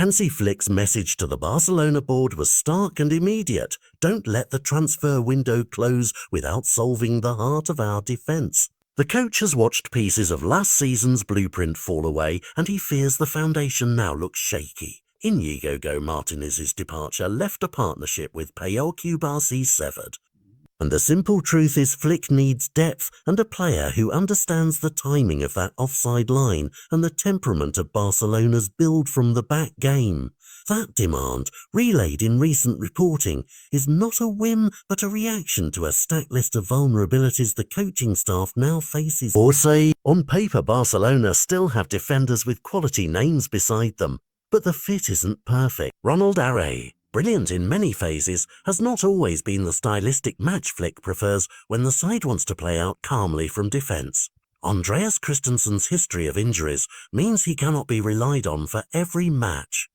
Hansi Flick's message to the Barcelona board was stark and immediate. Don't let the transfer window close without solving the heart of our defence. The coach has watched pieces of last season's blueprint fall away, and he fears the foundation now looks shaky. Inigo Martinez's departure left a partnership with Payol Kubasi severed. And the simple truth is Flick needs depth and a player who understands the timing of that offside line and the temperament of Barcelona's build from the back game. That demand, relayed in recent reporting, is not a whim but a reaction to a stacked list of vulnerabilities the coaching staff now faces. Or say, on paper Barcelona still have defenders with quality names beside them, but the fit isn't perfect. Ronald Arre, brilliant in many phases, has not always been the stylistic match Flick prefers when the side wants to play out calmly from defence. Andreas Christensen's history of injuries means he cannot be relied on for every match.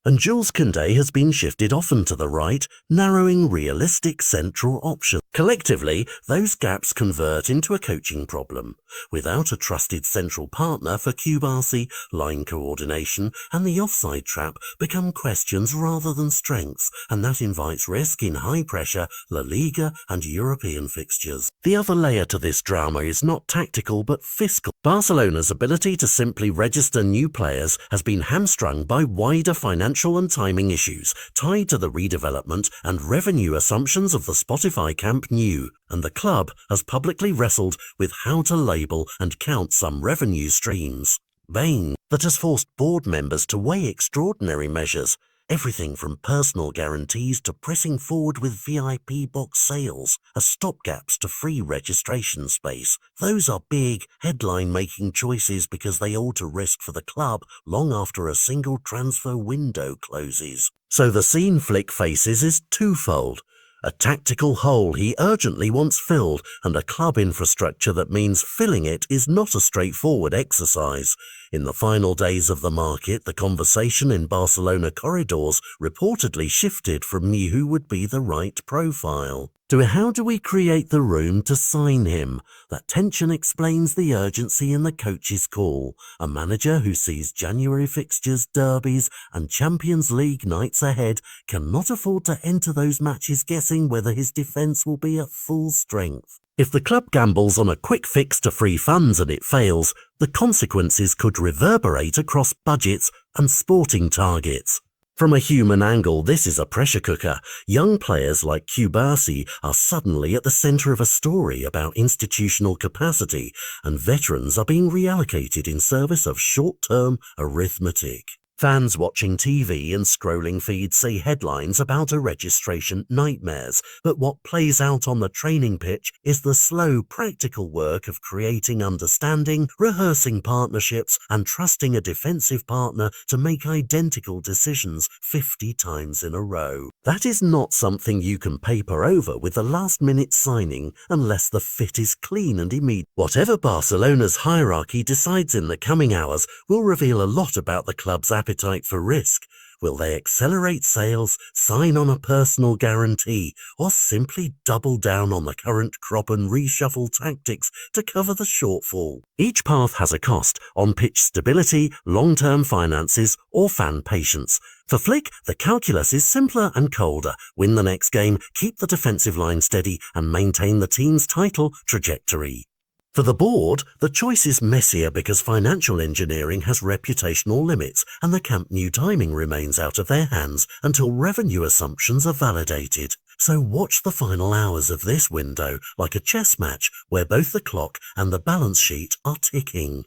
And Jules Koundé has been shifted often to the right, narrowing realistic central options. Collectively, those gaps convert into a coaching problem. Without a trusted central partner for Kubasi, line coordination and the offside trap become questions rather than strengths, and that invites risk in high-pressure La Liga and European fixtures. The other layer to this drama is not tactical but fiscal. Barcelona's ability to simply register new players has been hamstrung by wider financial and timing issues tied to the redevelopment and revenue assumptions of the Spotify Camp Nou, and the club has publicly wrestled with how to label and count some revenue streams. Vein that has forced board members to weigh extraordinary measures, everything from personal guarantees to pressing forward with VIP box sales, as stopgaps to free registration space. Those are big, headline-making choices because they alter risk for the club long after a single transfer window closes. So the scene Flick faces is twofold. A tactical hole he urgently wants filled, and a club infrastructure that means filling it is not a straightforward exercise. In the final days of the market, the conversation in Barcelona corridors reportedly shifted from who would be the right profile to how do we create the room to sign him. That tension explains the urgency in the coach's call. A manager who sees January fixtures, derbies and Champions League nights ahead cannot afford to enter those matches guessing whether his defence will be at full strength. If the club gambles on a quick fix to free funds and it fails, the consequences could reverberate across budgets and sporting targets. From a human angle, this is a pressure cooker. Young players like Kubasi are suddenly at the centre of a story about institutional capacity, and veterans are being reallocated in service of short-term arithmetic. Fans watching TV and scrolling feeds say headlines about a registration nightmares, but what plays out on the training pitch is the slow, practical work of creating understanding, rehearsing partnerships, and trusting a defensive partner to make identical decisions 50 times in a row. That is not something you can paper over with a last-minute signing unless the fit is clean and immediate. Whatever Barcelona's hierarchy decides in the coming hours will reveal a lot about the club's appetite for risk. Will they accelerate sales, sign on a personal guarantee, or simply double down on the current crop and reshuffle tactics to cover the shortfall? Each path has a cost: on-pitch stability, long-term finances, or fan patience. For Flick, the calculus is simpler and colder. Win the next game, keep the defensive line steady, and maintain the team's title trajectory. For the board, the choice is messier because financial engineering has reputational limits and the Camp Nou timing remains out of their hands until revenue assumptions are validated. So watch the final hours of this window like a chess match where both the clock and the balance sheet are ticking.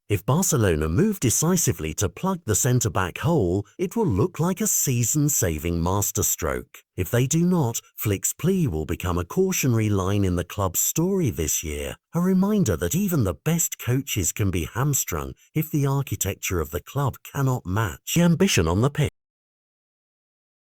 If Barcelona move decisively to plug the centre-back hole, it will look like a season-saving masterstroke. If they do not, Flick's plea will become a cautionary line in the club's story this year, a reminder that even the best coaches can be hamstrung if the architecture of the club cannot match the ambition on the pitch.